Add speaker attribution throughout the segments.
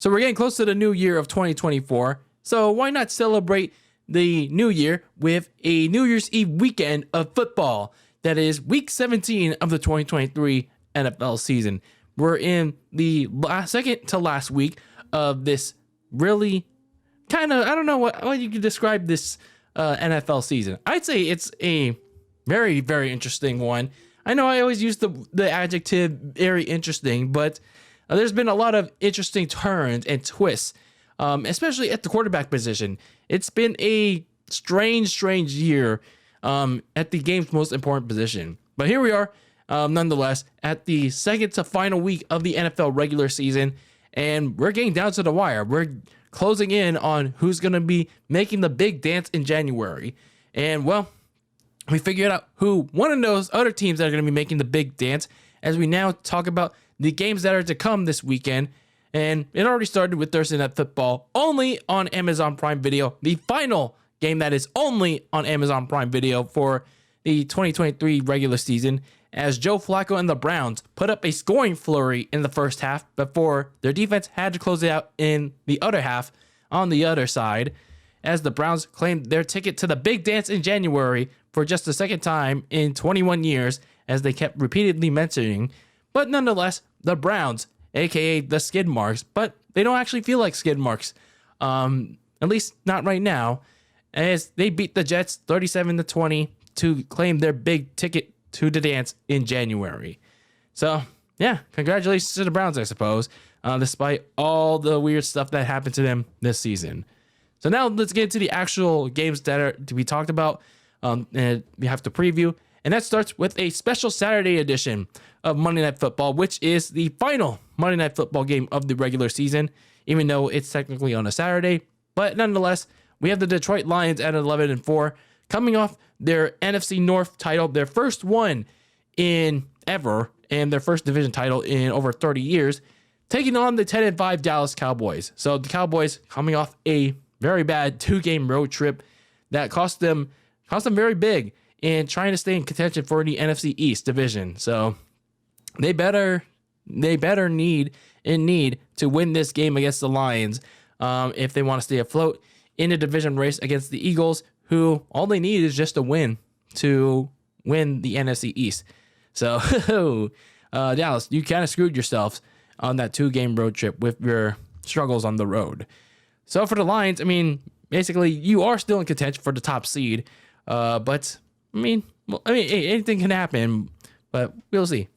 Speaker 1: So we're getting close to the new year of 2024. So why not celebrate the new year with a New Year's Eve weekend of football? That is week 17 of the 2023 NFL season. We're in the second to last week of this really kind of, I don't know what you could describe this NFL season. I'd say it's a very, very interesting one. I know I always use the adjective very interesting, but there's been a lot of interesting turns and twists, especially at the quarterback position. It's been a strange year at the game's most important position. But here we are, nonetheless, at the second to final week of the NFL regular season, and we're getting down to the wire. We're closing in on who's going to be making the big dance in January. And, well, we figured out who one of those other teams that are going to be making the big dance as we now talk about the games that are to come this weekend. And it already started with Thursday Night Football, only on Amazon Prime Video. The final game that is only on Amazon Prime Video for the 2023 regular season, as Joe Flacco and the Browns put up a scoring flurry in the first half before their defense had to close it out in the other half on the other side, as the Browns claimed their ticket to the big dance in January for just the second time in 21 years, as they kept repeatedly mentioning. But nonetheless, the Browns, aka the skid marks, but they don't actually feel like skid marks, at least not right now, as they beat the Jets 37-20 to claim their big ticket to the dance in January. So, yeah, congratulations to the Browns, I suppose, despite all the weird stuff that happened to them this season. So now let's get into the actual games that are to be talked about, and we have to preview. And that starts with a special Saturday edition of Monday Night Football, which is the final Monday Night Football game of the regular season, even though it's technically on a Saturday. But nonetheless, we have the Detroit Lions at 11-4, coming off their NFC North title, their first one in ever, and their first division title in over 30 years, taking on the 10-5 Dallas Cowboys. So the Cowboys coming off a very bad 2-game road trip that cost them very big in trying to stay in contention for the NFC East division. So they better need to win this game against the Lions if they want to stay afloat in a division race against the Eagles, who all they need is just a win to win the NFC East. So Dallas, you kind of screwed yourselves on that 2-game road trip with your struggles on the road. So for the Lions, I mean, basically you are still in contention for the top seed, but anything can happen, but we'll see.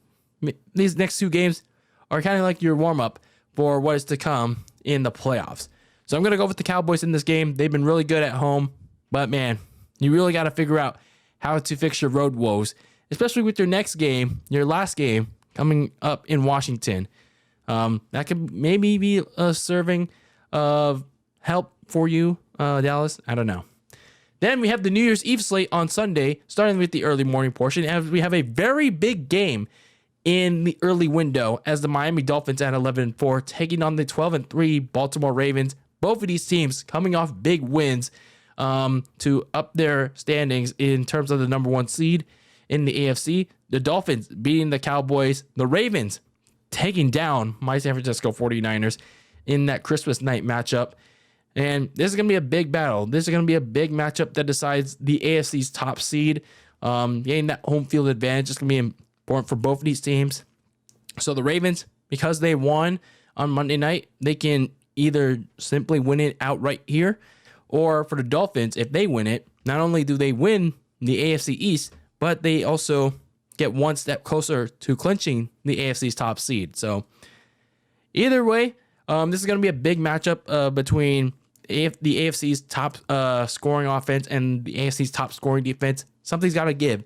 Speaker 1: These next 2 games are kind of like your warm-up for what is to come in the playoffs. So I'm going to go with the Cowboys in this game. They've been really good at home, but man, you really got to figure out how to fix your road woes, especially with your next game, your last game coming up in Washington. That could maybe be serving of help for you, Dallas. I don't know. Then we have the New Year's Eve slate on Sunday, starting with the early morning portion, as we have a very big game in the early window as the Miami Dolphins at 11-4 taking on the 12-3 Baltimore Ravens. Both of these teams coming off big wins to up their standings in terms of the number 1 seed in the AFC. The Dolphins beating the Cowboys. The Ravens taking down my San Francisco 49ers in that Christmas night matchup. And this is going to be a big battle. This is going to be a big matchup that decides the AFC's top seed. Getting that home field advantage is going to be important for both of these teams. So the Ravens, because they won on Monday night, they can either simply win it outright here, or for the Dolphins, if they win it, not only do they win the AFC East, but they also get one step closer to clinching the AFC's top seed. So either way, this is going to be a big matchup between the AFC's top scoring offense and the AFC's top scoring defense. Something's got to give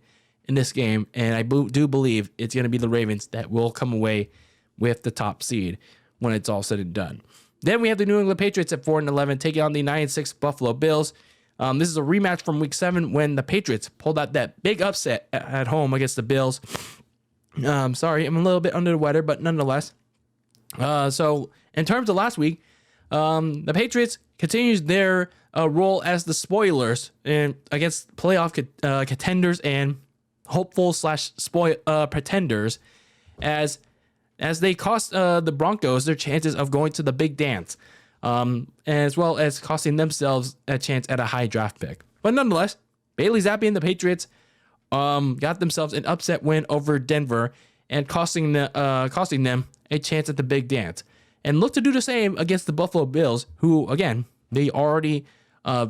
Speaker 1: in this game, and I do believe it's going to be the Ravens that will come away with the top seed when it's all said and done. Then we have the New England Patriots at 4-11 taking on the 9-6 Buffalo Bills. This is a rematch from Week 7 when the Patriots pulled out that big upset at home against the Bills. Sorry, I'm a little bit under the weather, but nonetheless. So in terms of last week, the Patriots continues their role as the spoilers against playoff contenders and hopeful / pretenders, as as they cost the Broncos their chances of going to the big dance, as well as costing themselves a chance at a high draft pick. But nonetheless, Bailey Zappi and the Patriots got themselves an upset win over Denver and costing them a chance at the big dance. And look to do the same against the Buffalo Bills, who, again, they already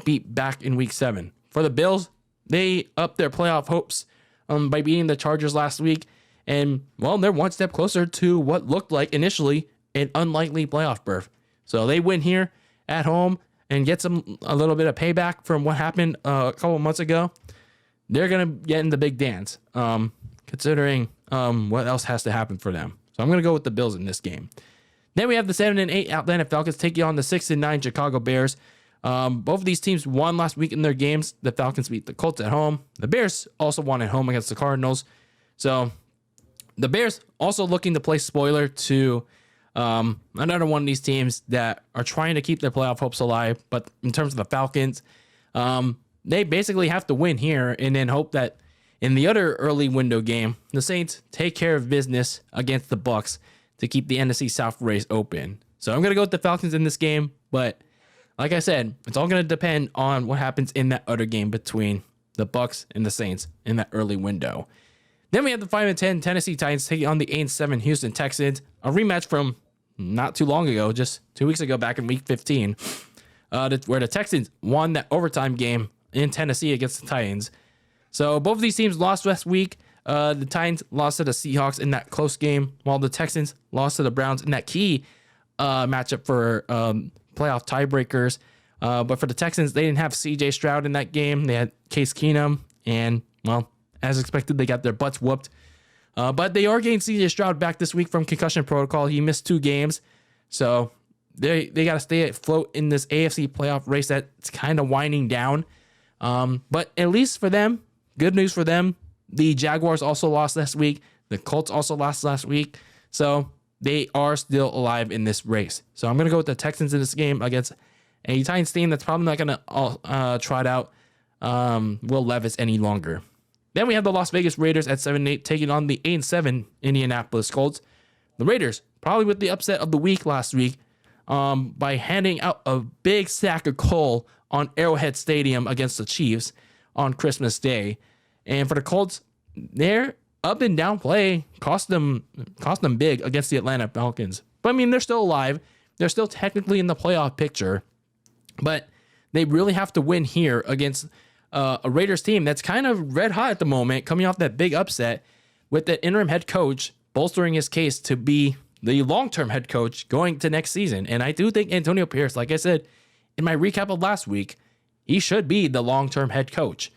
Speaker 1: beat back in Week 7. For the Bills, they upped their playoff hopes by beating the Chargers last week. And, well, they're one step closer to what looked like initially an unlikely playoff berth. So they win here at home and get a little bit of payback from what happened a couple months ago. They're going to get in the big dance, considering what else has to happen for them. So I'm going to go with the Bills in this game. Then we have the 7-8 Atlanta Falcons taking on the 6-9 Chicago Bears. Both of these teams won last week in their games. The Falcons beat the Colts at home. The Bears also won at home against the Cardinals. So the Bears also looking to play spoiler to another one of these teams that are trying to keep their playoff hopes alive. But in terms of the Falcons, they basically have to win here and then hope that in the other early window game, the Saints take care of business against the Bucs to keep the NFC South race open. So I'm going to go with the Falcons in this game, but like I said, it's all going to depend on what happens in that other game between the Bucs and the Saints in that early window. Then we have the 5-10 Tennessee Titans taking on the 8-7 Houston Texans, a rematch from not too long ago, just 2 weeks ago back in Week 15, where the Texans won that overtime game in Tennessee against the Titans. So both of these teams lost last week. The Titans lost to the Seahawks in that close game, while the Texans lost to the Browns in that key matchup for playoff tiebreakers. But for the Texans, they didn't have C.J. Stroud in that game. They had Case Keenum, and, well, as expected, they got their butts whooped. But they are getting C.J. Stroud back this week from concussion protocol. He missed 2 games, so they got to stay afloat in this AFC playoff race that's kind of winding down. But at least for them, good news for them, the Jaguars also lost last week. The Colts also lost last week. So they are still alive in this race. So I'm going to go with the Texans in this game against a Titans team that's probably not going to trot out Will Levis any longer. Then we have the Las Vegas Raiders at 7-8 taking on the 8-7 Indianapolis Colts. The Raiders, probably with the upset of the week last week, by handing out a big sack of coal on Arrowhead Stadium against the Chiefs on Christmas Day. And for the Colts, their up and down play cost them big against the Atlanta Falcons. But I mean, they're still alive. They're still technically in the playoff picture. But they really have to win here against a Raiders team that's kind of red hot at the moment, coming off that big upset with the interim head coach bolstering his case to be the long-term head coach going to next season. And I do think Antonio Pierce, like I said in my recap of last week, he should be the long-term head coach.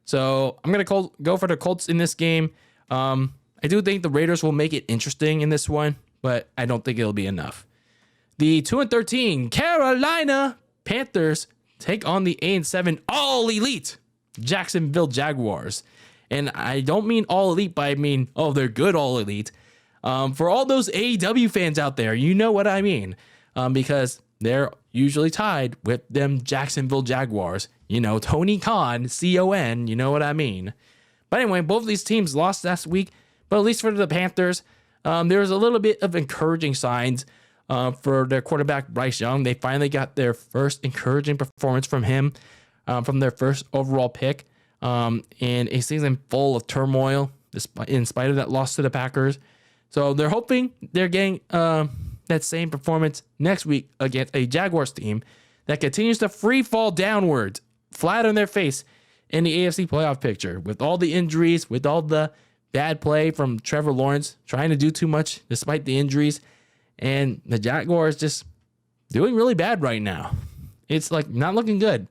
Speaker 1: So I'm going to go for the Colts in this game. I do think the Raiders will make it interesting in this one, but I don't think it'll be enough. The 2-13 Carolina Panthers take on the 8-7 all elite Jacksonville Jaguars. And I don't mean all elite, but I mean, they're good all elite. For all those AEW fans out there, you know what I mean. Because they're usually tied with them Jacksonville Jaguars. You know, Tony Khan, C-O-N, you know what I mean. But anyway, both of these teams lost last week. But at least for the Panthers, there was a little bit of encouraging signs for their quarterback, Bryce Young. They finally got their first encouraging performance from him, from their first overall pick in a season full of turmoil, in spite of that loss to the Packers. So they're hoping they're getting that same performance next week against a Jaguars team that continues to free fall downwards, flat on their face in the AFC playoff picture, with all the injuries, with all the bad play from Trevor Lawrence, trying to do too much despite the injuries, and the Jaguars just doing really bad right now. It's like not looking good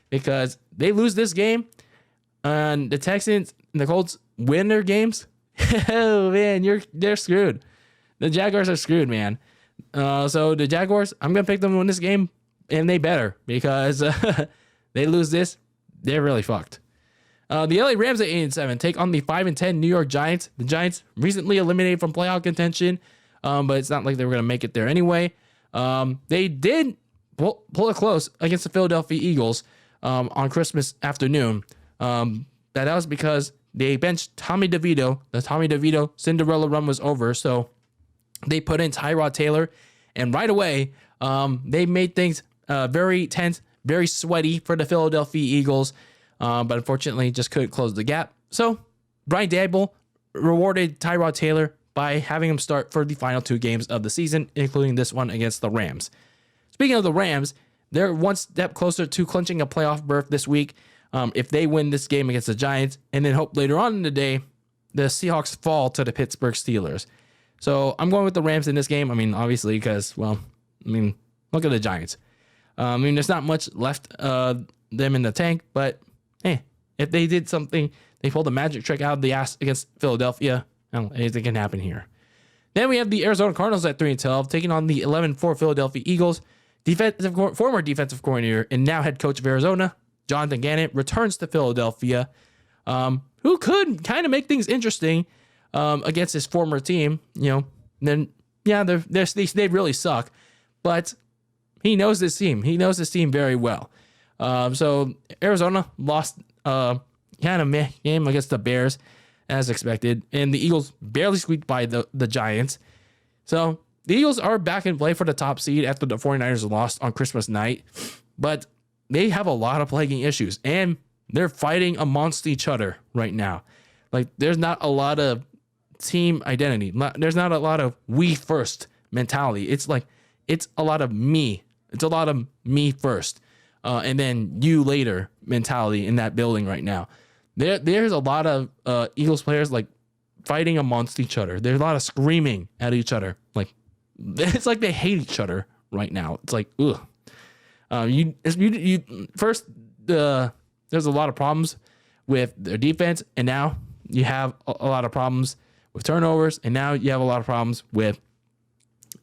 Speaker 1: because they lose this game and the Texans and the Colts win their games. Oh man, they're screwed. The Jaguars are screwed, man. So the Jaguars, I'm gonna pick them to win this game, and they better, because they lose this, they're really fucked. The LA Rams at 8-7 take on the 5-10 New York Giants. The Giants recently eliminated from playoff contention, but it's not like they were gonna make it there anyway. They did pull it close against the Philadelphia Eagles on Christmas afternoon. That was because they benched Tommy DeVito. The Tommy DeVito Cinderella run was over, so They put in Tyrod Taylor, and right away, they made things very tense, very sweaty for the Philadelphia Eagles, but unfortunately just couldn't close the gap. So Brian Daboll rewarded Tyrod Taylor by having him start for the final 2 games of the season, including this one against the Rams. Speaking of the Rams, they're one step closer to clinching a playoff berth this week if they win this game against the Giants, and then hope later on in the day, the Seahawks fall to the Pittsburgh Steelers. So I'm going with the Rams in this game. I mean, obviously, because, well, I mean, look at the Giants. I mean, there's not much left them in the tank, but hey, if they did something, they pulled a magic trick out of the ass against Philadelphia, well, anything can happen here. Then we have the Arizona Cardinals at 3-12, taking on the 11-4 Philadelphia Eagles. Former defensive coordinator and now head coach of Arizona, Jonathan Gannon, returns to Philadelphia, who could kind of make things interesting against his former team. You know, then yeah, they really suck, but he knows this team. He knows this team very well. So Arizona lost kind of meh game against the Bears as expected, and the Eagles barely squeaked by the Giants. So the Eagles are back in play for the top seed after the 49ers lost on Christmas night, but they have a lot of plaguing issues, and they're fighting amongst each other right now. Like, there's not a lot of team identity. There's not a lot of we first mentality. It's like, it's a lot of me. It's a lot of me first, and then you later mentality in that building right now. There's a lot of Eagles players like fighting amongst each other. There's a lot of screaming at each other. Like, it's like they hate each other right now. It's like, ugh. First, there's a lot of problems with their defense, and now you have a lot of problems with turnovers, and now you have a lot of problems with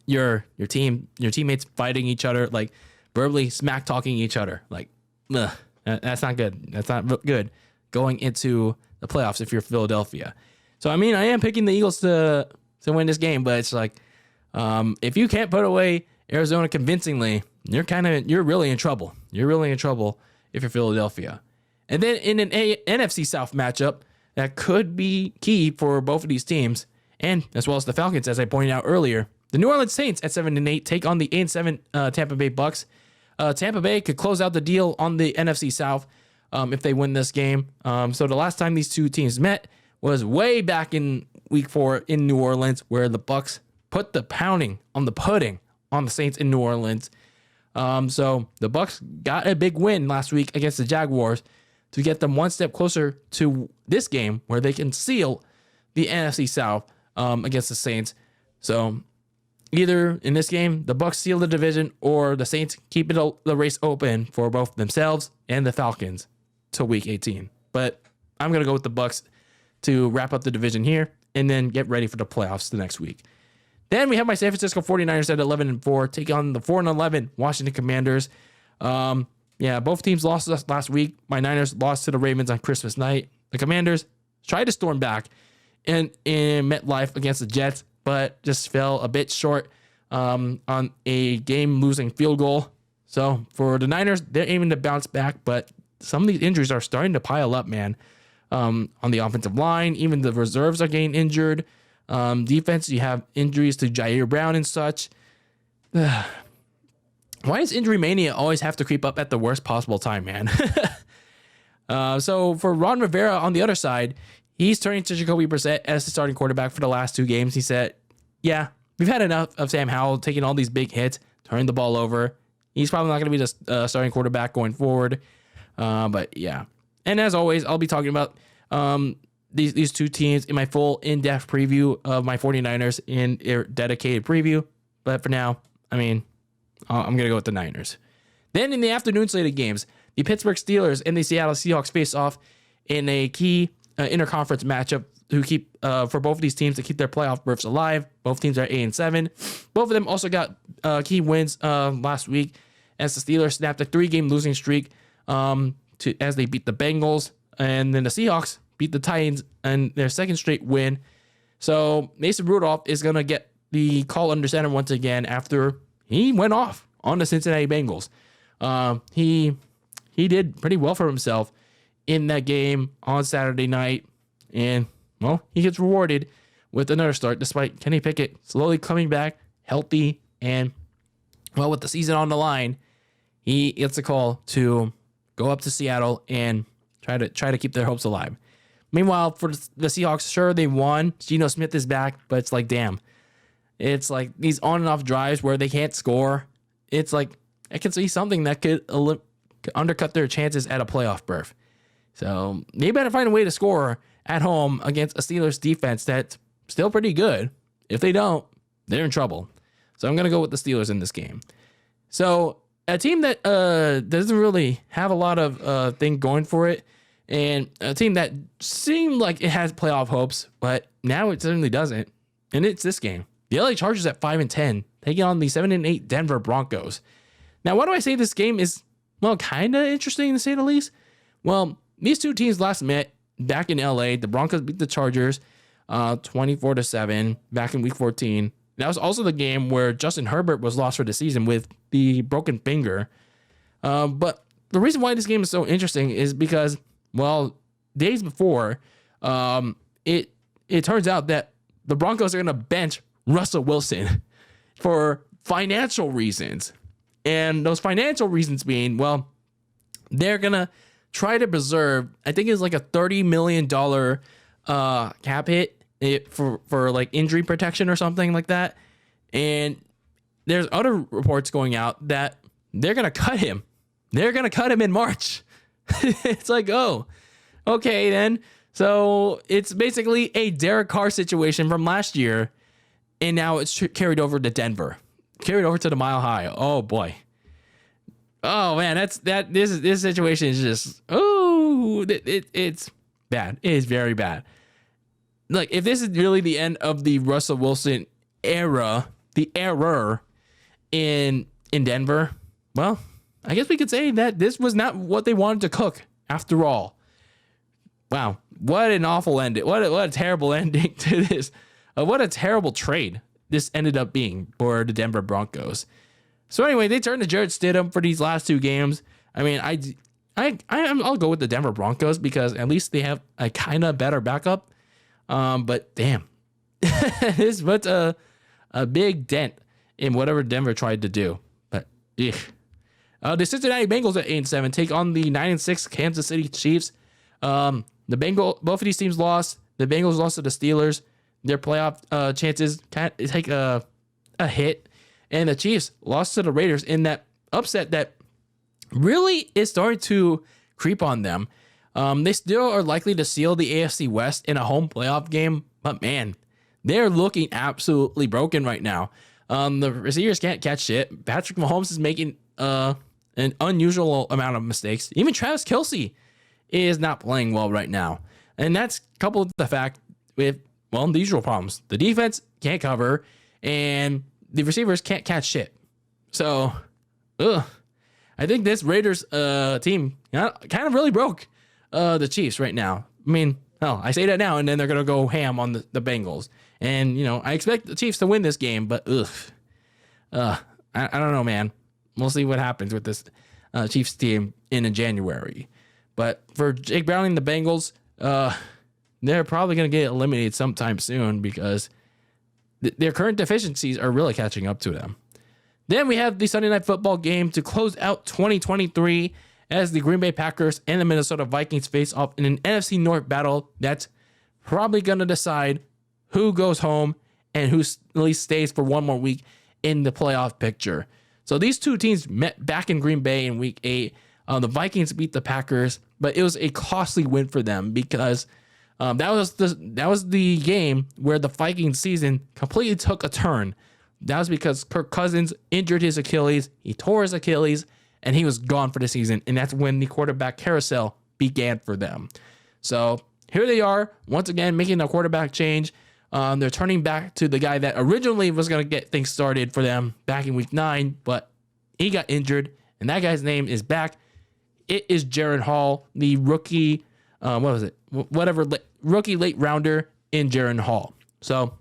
Speaker 1: your teammates fighting each other, like verbally smack talking each other. Like, ugh, that's not good. That's not good going into the playoffs if you're Philadelphia. So I mean, I am picking the Eagles to win this game, but it's like, if you can't put away Arizona convincingly, you're really in trouble. You're really in trouble if you're Philadelphia. And then in an NFC South matchup that could be key for both of these teams, and as well as the Falcons, as I pointed out earlier, the New Orleans Saints at 7-8 take on the 8-7 Tampa Bay Bucks. Tampa Bay could close out the deal on the NFC South if they win this game. So the last time these two teams met was way back in Week 4 in New Orleans, where the Bucks put the pounding on the pudding on the Saints in New Orleans. So the Bucks got a big win last week against the Jaguars to get them one step closer to this game where they can seal the NFC South against the Saints. So either in this game, the Bucks seal the division, or the Saints keep the race open for both themselves and the Falcons till Week 18. But I'm going to go with the Bucks to wrap up the division here and then get ready for the playoffs the next week. Then we have my San Francisco 49ers at 11-4, take on the 4-11 Washington Commanders. Both teams lost us last week. My Niners lost to the Ravens on Christmas night. The Commanders tried to storm back in MetLife against the Jets, but just fell a bit short on a game-losing field goal. So for the Niners, they're aiming to bounce back, but some of these injuries are starting to pile up, man. On the offensive line, even the reserves are getting injured. Defense, you have injuries to Jair Brown and such. Why does injury mania always have to creep up at the worst possible time, man? So for Ron Rivera on the other side, he's turning to Jacoby Brissett as the starting quarterback for the last 2 games. He said, yeah, we've had enough of Sam Howell taking all these big hits, turning the ball over. He's probably not going to be the starting quarterback going forward. But yeah. And as always, I'll be talking about these two teams in my full in-depth preview of my 49ers in a dedicated preview. But for now, I mean, I'm going to go with the Niners. Then in the afternoon slate of games, the Pittsburgh Steelers and the Seattle Seahawks face off in a key interconference matchup who keep for both of these teams to keep their playoff berths alive. Both teams are 8-7. Both of them also got key wins last week as the Steelers snapped a 3-game losing streak as they beat the Bengals, and then the Seahawks beat the Titans in their second straight win. So Mason Rudolph is going to get the call under center once again after he went off on the Cincinnati Bengals. He did pretty well for himself in that game on Saturday night, and well, he gets rewarded with another start, despite Kenny Pickett slowly coming back healthy. And, well, with the season on the line, he gets a call to go up to Seattle and try to keep their hopes alive. Meanwhile, for the Seahawks, sure, they won. Geno Smith is back, but it's like, damn. It's like these on and off drives where they can't score. It's like, I can see something that could undercut their chances at a playoff berth. So they better find a way to score at home against a Steelers defense that's still pretty good. If they don't, they're in trouble. So I'm going to go with the Steelers in this game. So a team that doesn't really have a lot of thing going for it, and a team that seemed like it has playoff hopes, but now it certainly doesn't. And it's this game. The LA Chargers at 5-10, taking on the 7-8 Denver Broncos. Now, why do I say this game is, well, kind of interesting to say the least? Well, these two teams last met back in LA. The Broncos beat the Chargers 24-7 back in week 14. That was also the game where Justin Herbert was lost for the season with the broken finger. But the reason why this game is so interesting is because, well, days before, it turns out that the Broncos are going to bench Russell Wilson for financial reasons. And those financial reasons being, well, they're going to try to preserve, I think it's like a $30 million cap hit for like injury protection or something like that. And there's other reports going out that they're going to cut him. They're going to cut him in March. It's like, oh, okay then. So it's basically a Derek Carr situation from last year. And now it's carried over to Denver. Carried over to the Mile High. Oh boy. Oh man, this situation is just, it's bad. It is very bad. Like, if this is really the end of the Russell Wilson era, the error in Denver, well, I guess we could say that this was not what they wanted to cook after all. Wow, what an awful ending. What a terrible ending to this. What a terrible trade this ended up being for the Denver Broncos. So anyway, they turned to Jarrett Stidham for these last two games. I mean, I'll go with the Denver Broncos because at least they have a kind of better backup. But damn, this puts a big dent in whatever Denver tried to do. But the Cincinnati Bengals at 8-7 take on the 9-6 Kansas City Chiefs. Both of these teams lost. The Bengals lost to the Steelers. Their playoff chances take a hit, and the Chiefs lost to the Raiders in that upset that really is starting to creep on them. They still are likely to seal the AFC West in a home playoff game, but man, they're looking absolutely broken right now. The receivers can't catch shit. Patrick Mahomes is making an unusual amount of mistakes. Even Travis Kelce is not playing well right now. And that's coupled with the fact with, well, the usual problems. The defense can't cover, and the receivers can't catch shit. So, I think this Raiders team kind of really broke the Chiefs right now. I mean, hell, I say that now, and then they're going to go ham on the Bengals. And, I expect the Chiefs to win this game, but I don't know, man. We'll see what happens with this Chiefs team in January. But for Jake Browning, the Bengals, they're probably going to get eliminated sometime soon because their current deficiencies are really catching up to them. Then we have the Sunday Night Football game to close out 2023 as the Green Bay Packers and the Minnesota Vikings face off in an NFC North battle that's probably going to decide who goes home and who at least stays for one more week in the playoff picture. So these two teams met back in Green Bay in week 8. The Vikings beat the Packers, but it was a costly win for them because that was the game where the Vikings season completely took a turn. That was because Kirk Cousins injured his Achilles, he tore his Achilles, and he was gone for the season. And that's when the quarterback carousel began for them. So here they are, once again, making a quarterback change. They're turning back to the guy that originally was going to get things started for them back in week 9, but he got injured, and that guy's name is back. It is Jaren Hall, the rookie, rookie late rounder in Jaren Hall. So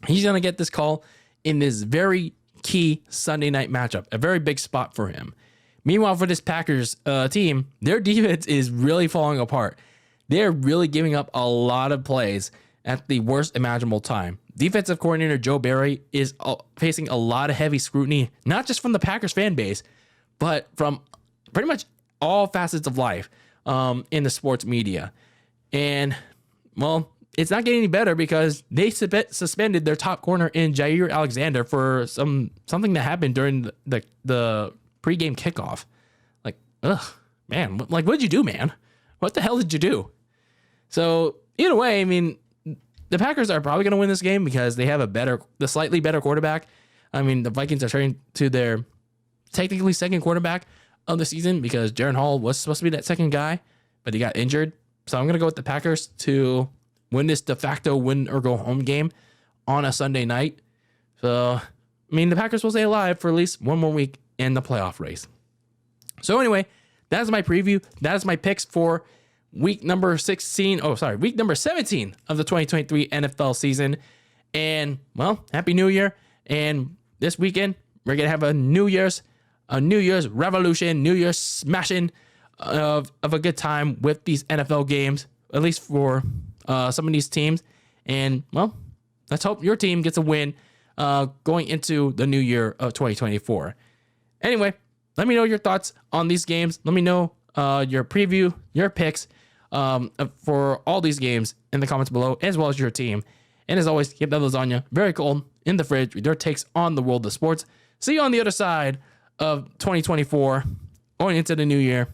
Speaker 1: he's going to get this call in this very key Sunday night matchup, a very big spot for him. Meanwhile, for this Packers team, their defense is really falling apart. They're really giving up a lot of plays. at the worst imaginable time. Defensive coordinator Joe Barry is facing a lot of heavy scrutiny, not just from the Packers fan base, but from pretty much all facets of life in the sports media. And, well, it's not getting any better because they suspended their top corner in Jair Alexander for something that happened during the pregame kickoff. Like, ugh, man, like, what'd you do, man? What the hell did you do? So either way, I mean, the Packers are probably going to win this game because they have the slightly better quarterback. I mean, the Vikings are turning to their technically second quarterback of the season because Jaren Hall was supposed to be that second guy, but he got injured. So I'm going to go with the Packers to win this de facto win or go home game on a Sunday night. So, I mean, the Packers will stay alive for at least one more week in the playoff race. So anyway, that is my preview. That is my picks for week number 17 of the 2023 NFL season. And, well, Happy New Year. And this weekend, we're going to have a New Year's revolution, New Year's smashing of a good time with these NFL games, at least for some of these teams. And, well, let's hope your team gets a win going into the new year of 2024. Anyway, let me know your thoughts on these games. Let me know your preview, your picks for all these games in the comments below, as well as your team. And as always, keep that lasagna very cold in the fridge with your takes on the world of sports. See you on the other side of 2024, going into the new year.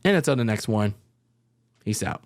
Speaker 1: And until the next one, peace out.